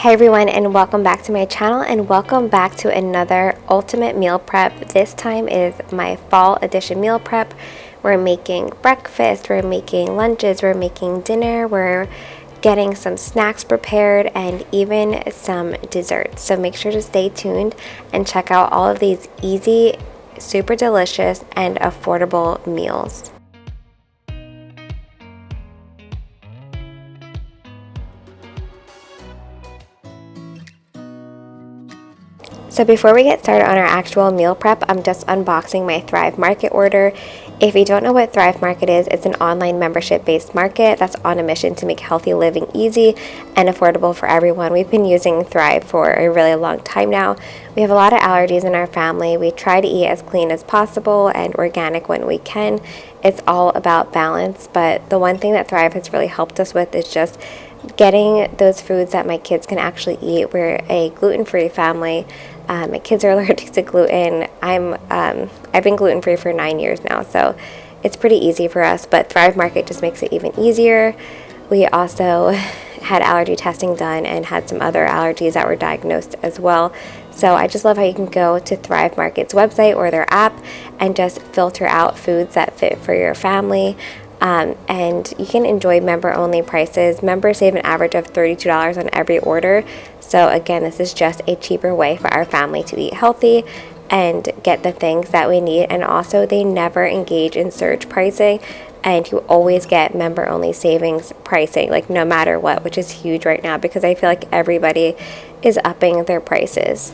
Hey everyone, and welcome back to my channel, and welcome back to another ultimate meal prep. This time is my fall edition meal prep. We're making breakfast, we're making lunches, we're making dinner, we're getting some snacks prepared, and even some desserts. So make sure to stay tuned and check out all of these easy, super delicious, and affordable meals. So before we get started on our actual meal prep, I'm just unboxing my Thrive Market order. If you don't know what Thrive Market is, it's an online membership-based market that's on a mission to make healthy living easy and affordable for everyone. We've been using Thrive for a really long time now. We have a lot of allergies in our family. We try to eat as clean as possible and organic when we can. It's all about balance, but the one thing that Thrive has really helped us with is just getting those foods that my kids can actually eat. We're a gluten-free family. My kids are allergic to gluten. I've been gluten-free for 9 years now, so it's pretty easy for us, but Thrive Market just makes it even easier. We also had allergy testing done and had some other allergies that were diagnosed as well. So I just love how you can go to Thrive Market's website or their app and just filter out foods that fit for your family. And you can enjoy member-only prices. Members save an average of $32 on every order. So again, this is just a cheaper way for our family to eat healthy and get the things that we need. And also, they never engage in surge pricing, and you always get member-only savings pricing, like no matter what, which is huge right now because I feel like everybody is upping their prices.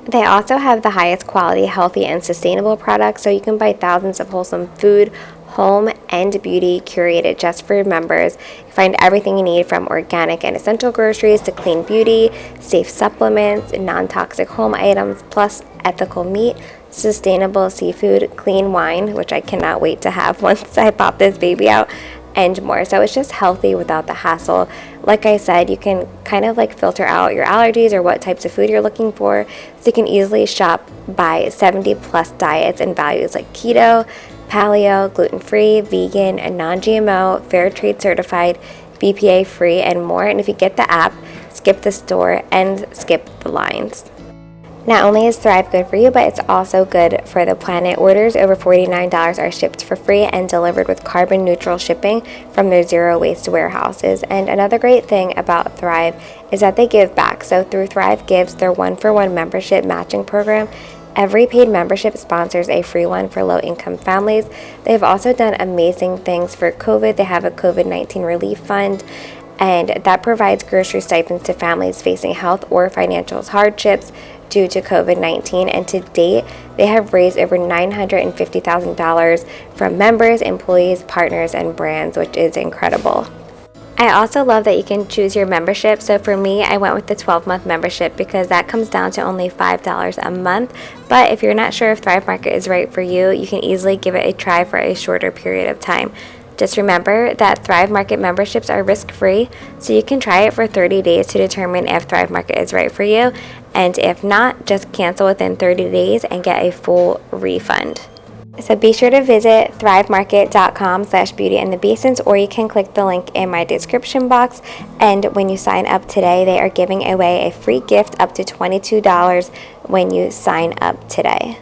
They also have the highest quality, healthy, and sustainable products, so you can buy thousands of wholesome food, home, and beauty curated just for members. You find everything you need from organic and essential groceries to clean beauty, safe supplements, non-toxic home items, plus ethical meat, sustainable seafood, clean wine, which I cannot wait to have once I pop this baby out, and more. So it's just healthy without the hassle. Like I said, you can kind of like filter out your allergies or what types of food you're looking for, so you can easily shop by 70 plus diets and values like keto, paleo, gluten-free, vegan, and non-GMO, fair trade certified, BPA free, and more. And if you get the app, skip the store and skip the lines. Not only is Thrive good for you, but it's also good for the planet. Orders over $49 are shipped for free and delivered with carbon neutral shipping from their zero waste warehouses. And another great thing about Thrive is that they give back. So through Thrive Gives, their one-for-one membership matching program, every paid membership sponsors a free one for low-income families. They've also done amazing things for COVID. They have a COVID-19 relief fund, and that provides grocery stipends to families facing health or financial hardships due to COVID-19. And to date, they have raised over $950,000 from members, employees, partners, and brands, which is incredible. I also love that you can choose your membership. So for me, I went with the 12-month membership because that comes down to only $5 a month. But if you're not sure if Thrive Market is right for you, you can easily give it a try for a shorter period of time. Just remember that Thrive Market memberships are risk-free, so you can try it for 30 days to determine if Thrive Market is right for you. And if not, just cancel within 30 days and get a full refund. So be sure to visit thrivemarket.com/beautyandthebeastons, or you can click the link in my description box. And when you sign up today, they are giving away a free gift up to $22 when you sign up today.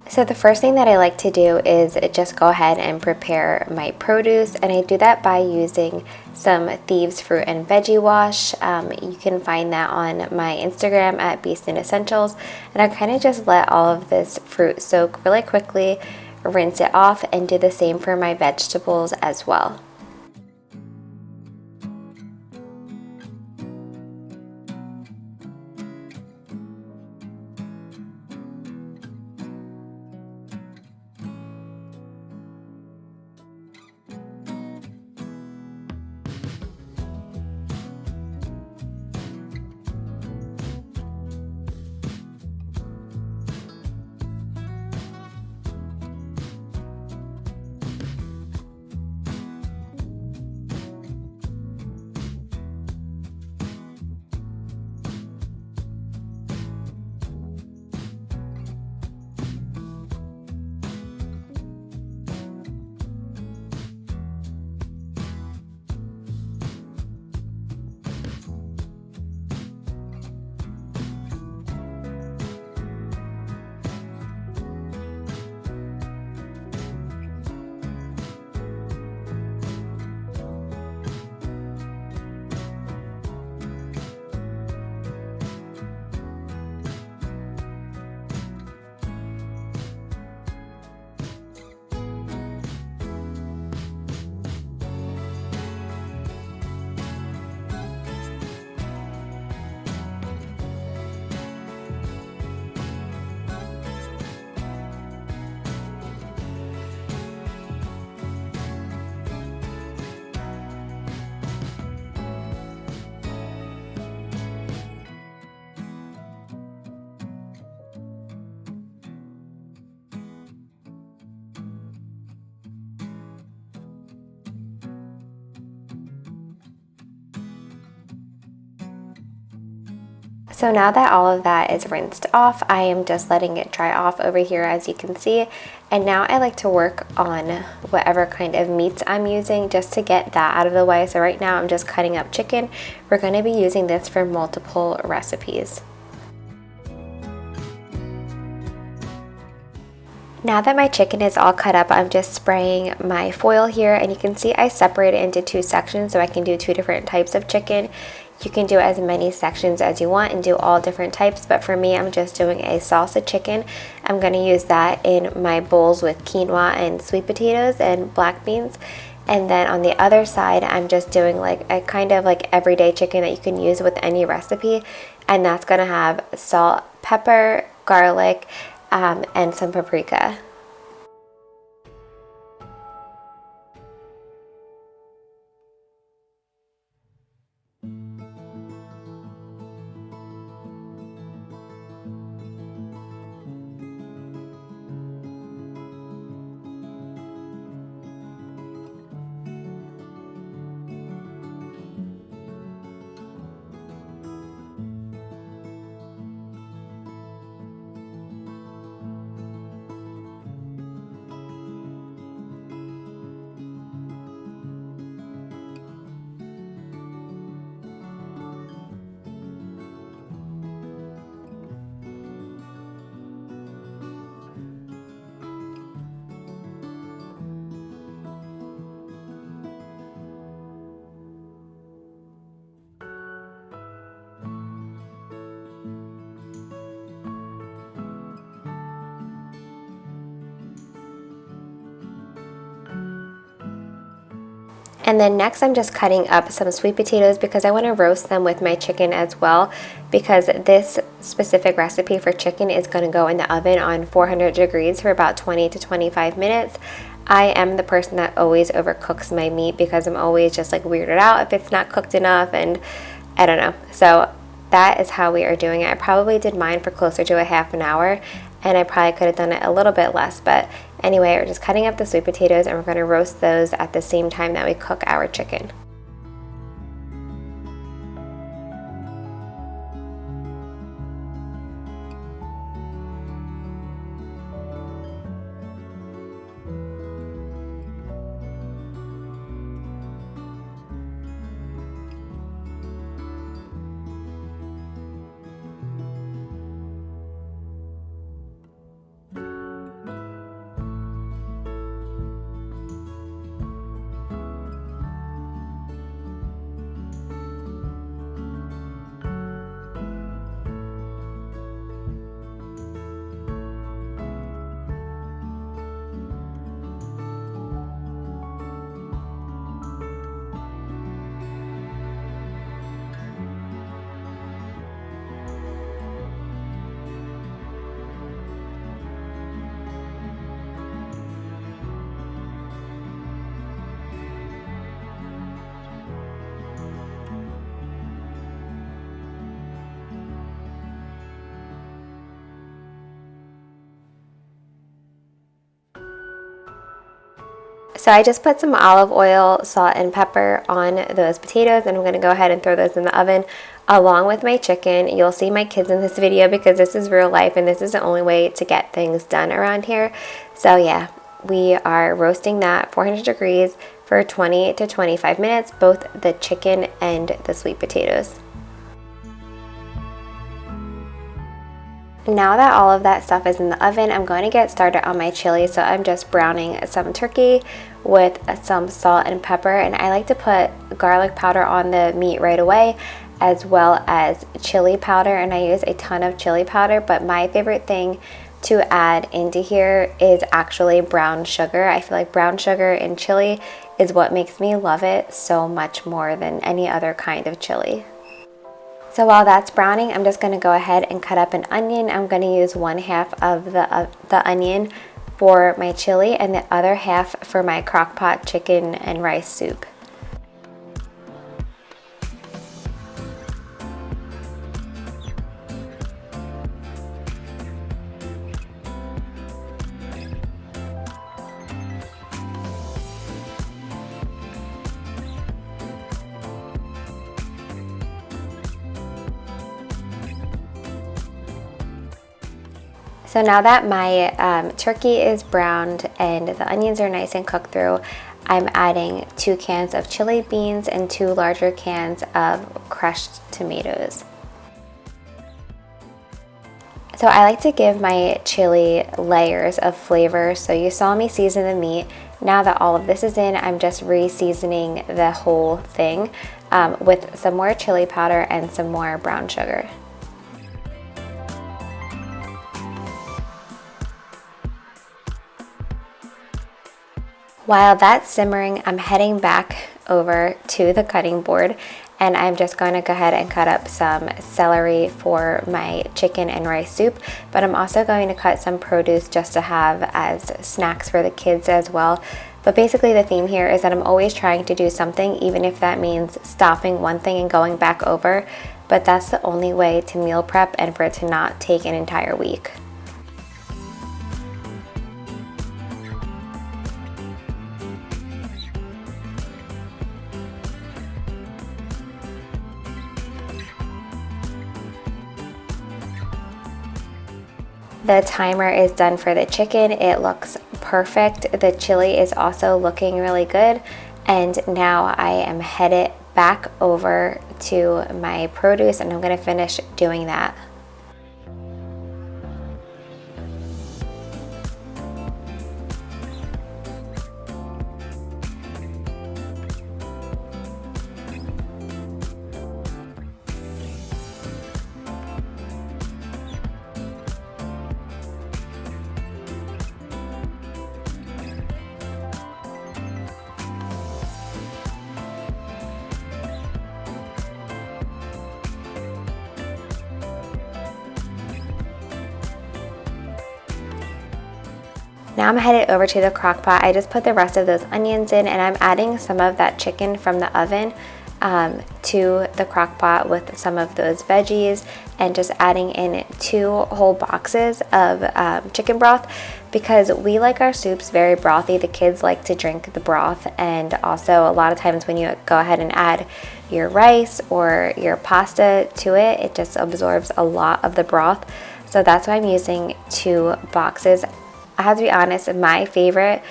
So the first thing that I like to do is just go ahead and prepare my produce, and I do that by using some Thieves Fruit and Veggie Wash. You can find that on my Instagram at Beaston Essentials, and I kind of just let all of this fruit soak really quickly, rinse it off, and do the same for my vegetables as well. So now that all of that is rinsed off, I am just letting it dry off over here, as you can see. And now I like to work on whatever kind of meats I'm using just to get that out of the way. So right now I'm just cutting up chicken. We're going to be using this for multiple recipes. Now that my chicken is all cut up, I'm just spraying my foil here, and you can see I separate it into two sections so I can do two different types of chicken. You can do as many sections as you want and do all different types, but for me, I'm just doing a salsa chicken. I'm going to use that in my bowls with quinoa and sweet potatoes and black beans. And then on the other side, I'm just doing like a kind of like everyday chicken that you can use with any recipe. And that's going to have salt, pepper, garlic, and some paprika. And then next I'm just cutting up some sweet potatoes because I want to roast them with my chicken as well, because this specific recipe for chicken is going to go in the oven on 400 degrees for about 20 to 25 minutes. I am the person that always overcooks my meat because I'm always just like weirded out if it's not cooked enough, and I don't know. So that is how we are doing it. I probably did mine for closer to a half an hour, and I probably could have done it a little bit less, but anyway, we're just cutting up the sweet potatoes and we're going to roast those at the same time that we cook our chicken. So I just put some olive oil, salt, and pepper on those potatoes, and I'm going to go ahead and throw those in the oven along with my chicken. You'll see my kids in this video because this is real life and this is the only way to get things done around here. So yeah, we are roasting that 400 degrees for 20 to 25 minutes, both the chicken and the sweet potatoes. Now that all of that stuff is in the oven, I'm going to get started on my chili. So I'm just browning some turkey with some salt and pepper, and I like to put garlic powder on the meat right away, as well as chili powder, and I use a ton of chili powder, but my favorite thing to add into here is actually brown sugar. I feel like brown sugar in chili is what makes me love it so much more than any other kind of chili. So while that's browning, I'm just going to go ahead and cut up an onion. I'm going to use 1/2 of the onion for my chili and the other half for my crock pot chicken and rice soup. So now that my turkey is browned and the onions are nice and cooked through, I'm adding 2 cans of chili beans and 2 larger cans of crushed tomatoes. So I like to give my chili layers of flavor. So you saw me season the meat. Now that all of this is in, I'm just re-seasoning the whole thing with some more chili powder and some more brown sugar. While that's simmering, I'm heading back over to the cutting board and I'm just going to go ahead and cut up some celery for my chicken and rice soup, but I'm also going to cut some produce just to have as snacks for the kids as well. But basically the theme here is that I'm always trying to do something, even if that means stopping one thing and going back over, but that's the only way to meal prep and for it to not take an entire week. The timer is done for the chicken. It looks perfect. The chili is also looking really good. And now I am headed back over to my produce and I'm going to finish doing that. Now I'm headed over to the crock pot. I just put the rest of those onions in and I'm adding some of that chicken from the oven to the crock pot with some of those veggies and just adding in 2 whole boxes of chicken broth because we like our soups very brothy. The kids like to drink the broth, and also a lot of times when you go ahead and add your rice or your pasta to it, it just absorbs a lot of the broth. So that's why I'm using 2 boxes. I have to be honest, my favorite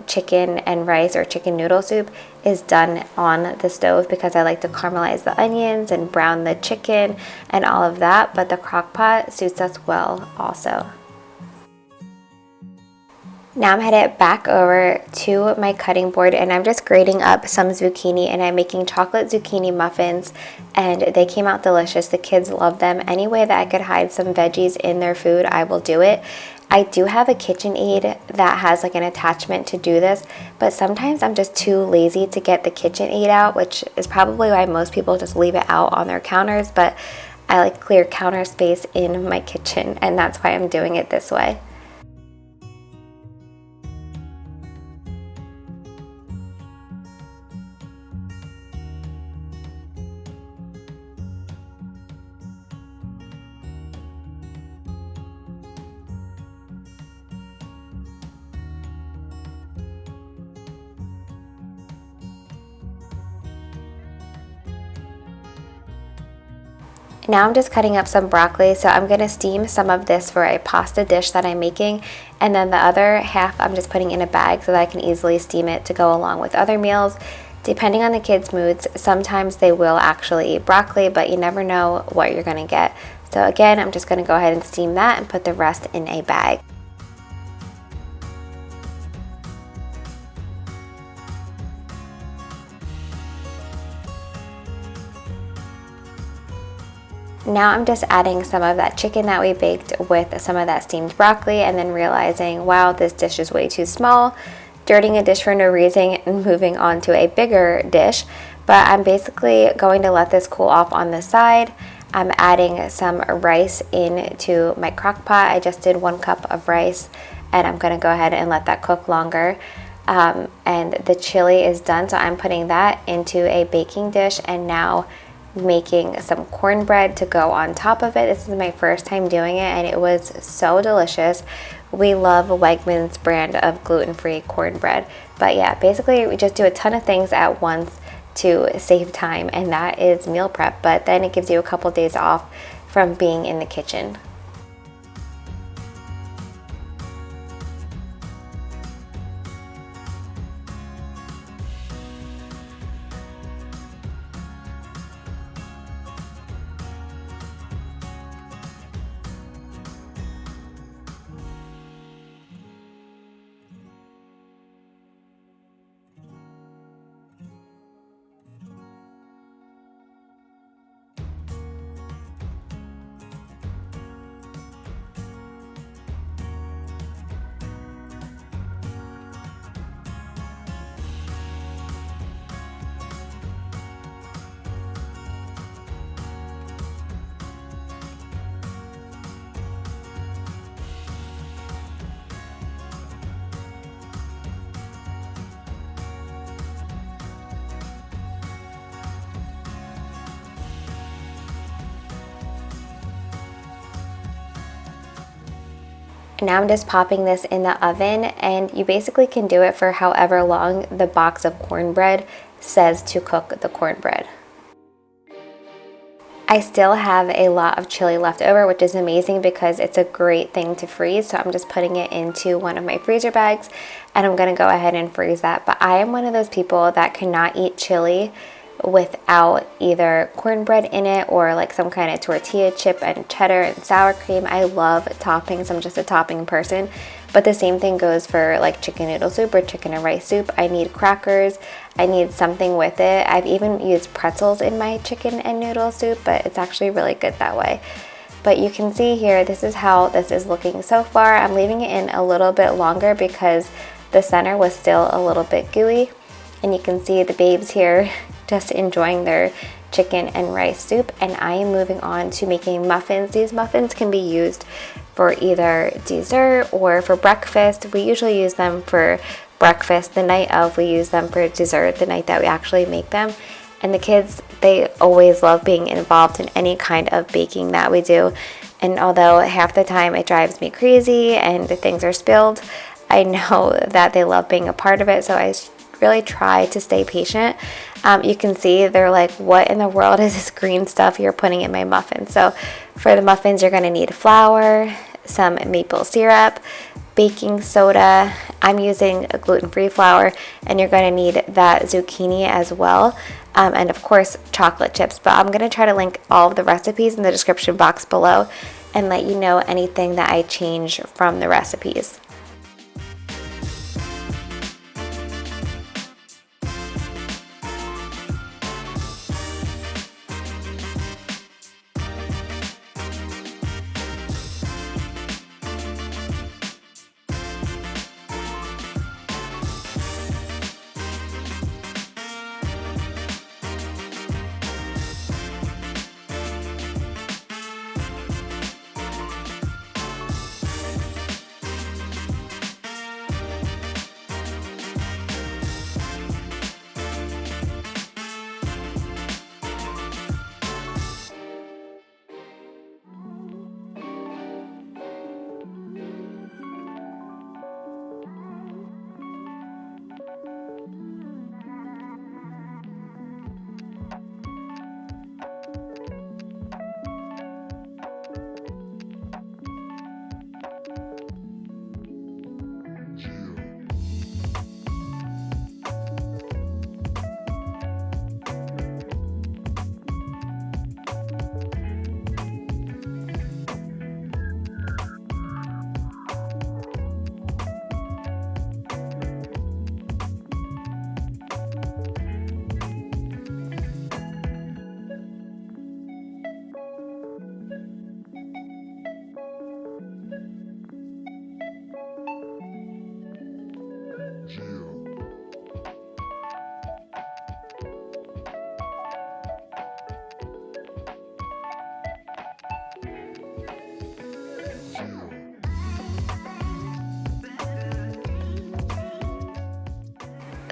chicken and rice or chicken noodle soup is done on the stove because I like to caramelize the onions and brown the chicken and all of that, but the crock pot suits us well also. Now I'm headed back over to my cutting board and I'm just grating up some zucchini and I'm making chocolate zucchini muffins and they came out delicious. The kids love them. Any way that I could hide some veggies in their food, I will do it. I do have a KitchenAid that has like an attachment to do this, but sometimes I'm just too lazy to get the KitchenAid out, which is probably why most people just leave it out on their counters, but I like clear counter space in my kitchen and that's why I'm doing it this way. Now I'm just cutting up some broccoli, so I'm going to steam some of this for a pasta dish that I'm making, and then the other half I'm just putting in a bag so that I can easily steam it to go along with other meals. Depending on the kids' moods, sometimes they will actually eat broccoli, but you never know what you're going to get. So again, I'm just going to go ahead and steam that and put the rest in a bag. Now I'm just adding some of that chicken that we baked with some of that steamed broccoli and then realizing, wow, this dish is way too small, dirtying a dish for no reason and moving on to a bigger dish. But I'm basically going to let this cool off on the side. I'm adding some rice into my crock pot. I just did 1 cup of rice and I'm going to go ahead and let that cook longer. And the chili is done, so I'm putting that into a baking dish and now making some cornbread to go on top of it. This is my first time doing it and it was so delicious. We love Wegmans brand of gluten-free cornbread. But yeah, basically we just do a ton of things at once to save time, and that is meal prep, but then it gives you a couple days off from being in the kitchen. Now I'm just popping this in the oven, and you basically can do it for however long the box of cornbread says to cook the cornbread. I still have a lot of chili left over, which is amazing because it's a great thing to freeze. So I'm just putting it into one of my freezer bags, and I'm gonna go ahead and freeze that. But I am one of those people that cannot eat chili without either cornbread in it or like some kind of tortilla chip and cheddar and sour cream. I love toppings. I'm just a topping person. But the same thing goes for like chicken noodle soup or chicken and rice soup. I need crackers. I need something with it. I've even used pretzels in my chicken and noodle soup, but it's actually really good that way. But you can see here, this is how this is looking so far. I'm leaving it in a little bit longer because the center was still a little bit gooey. And you can see the babes here just enjoying their chicken and rice soup. And I am moving on to making muffins. These muffins can be used for either dessert or for breakfast. We usually use them for breakfast the night of. We use them for dessert the night that we actually make them. And the kids, they always love being involved in any kind of baking that we do. And although half the time it drives me crazy and the things are spilled, I know that they love being a part of it. So I really try to stay patient. You can see they're like, what in the world is this green stuff you're putting in my muffin? So for the muffins, you're going to need flour, some maple syrup, baking soda. I'm using a gluten-free flour, and you're going to need that zucchini as well, and of course chocolate chips. But I'm going to try to link all of the recipes in the description box below and let you know anything that I change from the recipes.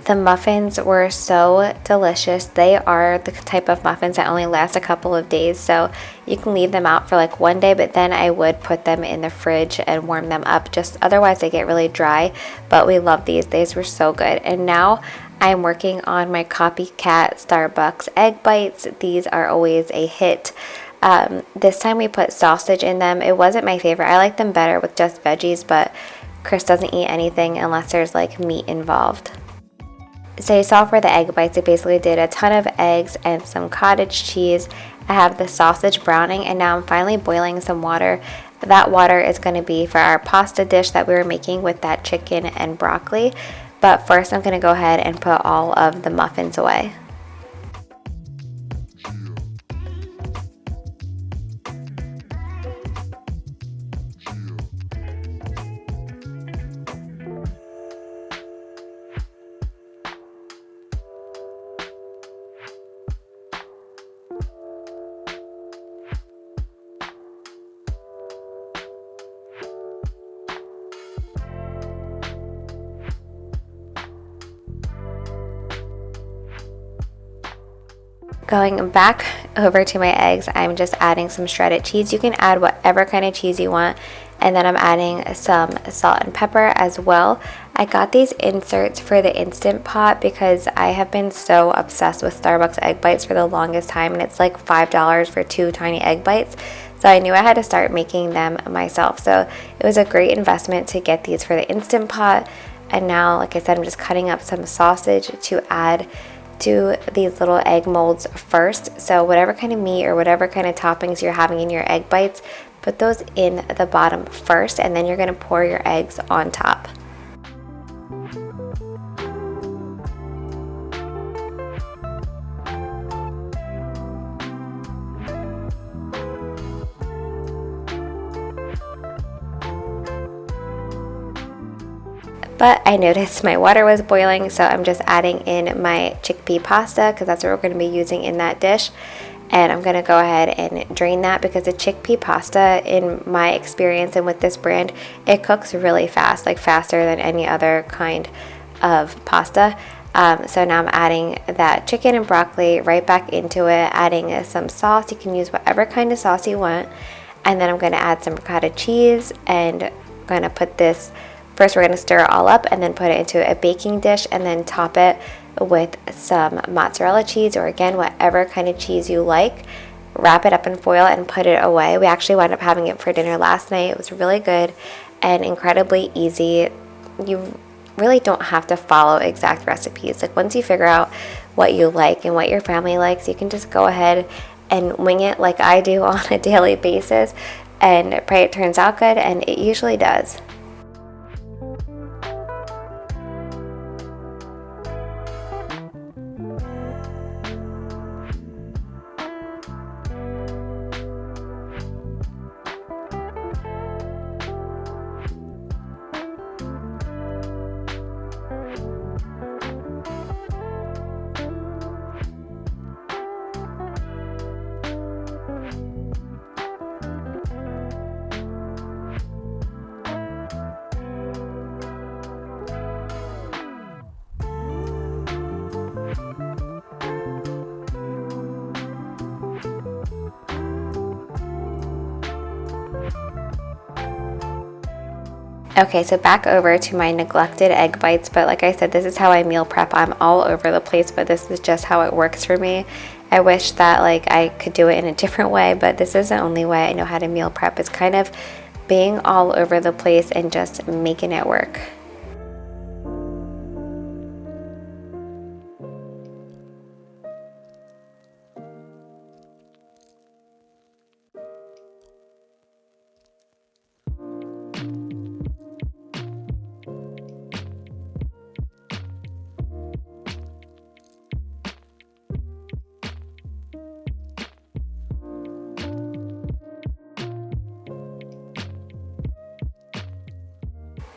The muffins were so delicious. They are the type of muffins that only last a couple of days, so you can leave them out for like one day, but then I would put them in the fridge and warm them up. Just otherwise they get really dry, but we love these. These were so good. And now I'm working on my copycat Starbucks egg bites. These are always a hit. This time we put sausage in them. It wasn't my favorite. I like them better with just veggies, but Chris doesn't eat anything unless there's like meat involved. So you saw for the egg bites, I basically did a ton of eggs and some cottage cheese. I have the sausage browning, and now I'm finally boiling some water. That water is going to be for our pasta dish that we were making with that chicken and broccoli. But first I'm going to go ahead and put all of the muffins away. Going back over to my eggs, I'm just adding some shredded cheese. You can add whatever kind of cheese you want. And then I'm adding some salt and pepper as well. I got these inserts for the Instant Pot because I have been so obsessed with Starbucks egg bites for the longest time, and it's like $5 for 2 tiny egg bites. So I knew I had to start making them myself. So it was a great investment to get these for the Instant Pot. And now, like I said, I'm just cutting up some sausage to add to these little egg molds first. So whatever kind of meat or whatever kind of toppings you're having in your egg bites, put those in the bottom first, and then you're going to pour your eggs on top. But I noticed my water was boiling, so I'm just adding in my chickpea pasta because that's what we're going to be using in that dish. And I'm going to go ahead and drain that because the chickpea pasta, in my experience and with this brand, it cooks really fast, like faster than any other kind of pasta. So now I'm adding that chicken and broccoli right back into it, adding some sauce. You can use whatever kind of sauce you want. And then I'm going to add some ricotta cheese, and I'm going to put this, first we're going to stir it all up and then put it into a baking dish and then top it with some mozzarella cheese, or again, whatever kind of cheese you like. Wrap it up in foil and put it away. We actually wound up having it for dinner last night. It was really good and incredibly easy. You really don't have to follow exact recipes. Like, once you figure out what you like and what your family likes, you can just go ahead and wing it like I do on a daily basis and pray it turns out good, and it usually does. Okay, so back over to my neglected egg bites, but like I said, this is how I meal prep. I'm all over the place, but this is just how it works for me. I wish that like I could do it in a different way, but this is the only way I know how to meal prep, is kind of being all over the place and just making it work.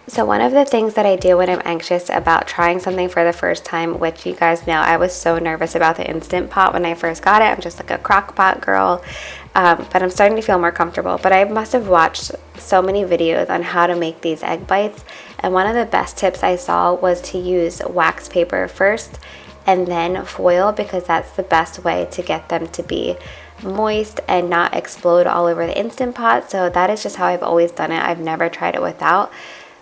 So one of the things that I do when I'm anxious about trying something for the first time, which you guys know, I was so nervous about the Instant Pot when I first got it. I'm just like a crock pot girl, but I'm starting to feel more comfortable. But I must have watched so many videos on how to make these egg bites, and one of the best tips I saw was to use wax paper first and then foil, because that's the best way to get them to be moist and not explode all over the Instant Pot. So that is just how I've always done it. I've never tried it without.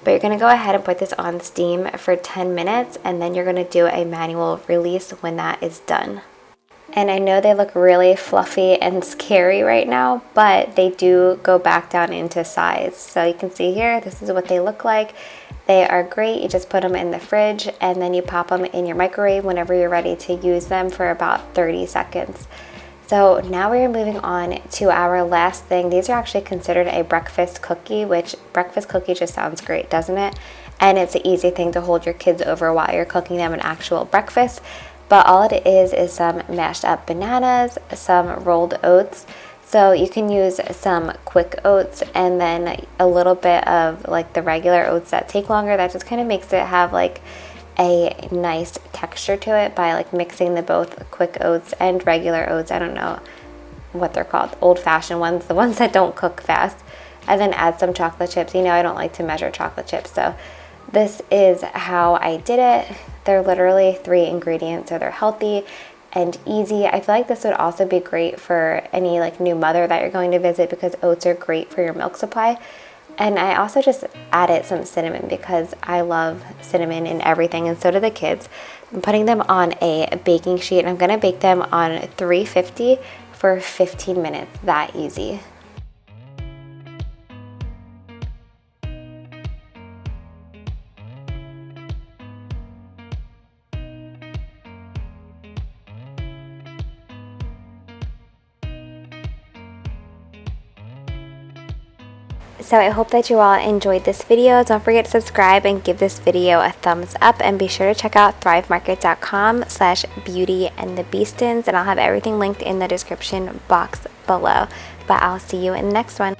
But you're going to go ahead and put this on steam for 10 minutes, and then you're going to do a manual release when that is done. And I know they look really fluffy and scary right now, but they do go back down into size. So you can see here, this is what they look like. They are great. You just put them in the fridge, and then you pop them in your microwave whenever you're ready to use them for about 30 seconds. So now we're moving on to our last thing. These are actually considered a breakfast cookie, which breakfast cookie just sounds great, doesn't it? And it's an easy thing to hold your kids over while you're cooking them an actual breakfast. But all it is some mashed up bananas, some rolled oats. So you can use some quick oats and then a little bit of like the regular oats that take longer. That just kind of makes it have like a nice texture to it by like mixing the both quick oats and regular oats. I don't know what they're called, old-fashioned ones, the ones that don't cook fast. And then add some chocolate chips. You know, I don't like to measure chocolate chips, so this is how I did it. They're literally 3 ingredients, so they're healthy and easy. I feel like this would also be great for any like new mother that you're going to visit because oats are great for your milk supply. And I also just added some cinnamon because I love cinnamon in everything, and so do the kids. I'm putting them on a baking sheet, and I'm gonna bake them on 350 for 15 minutes, that easy. So I hope that you all enjoyed this video. Don't forget to subscribe and give this video a thumbs up, and be sure to check out thrivemarket.com/beauty and the Beastons, and I'll have everything linked in the description box below. But I'll see you in the next one.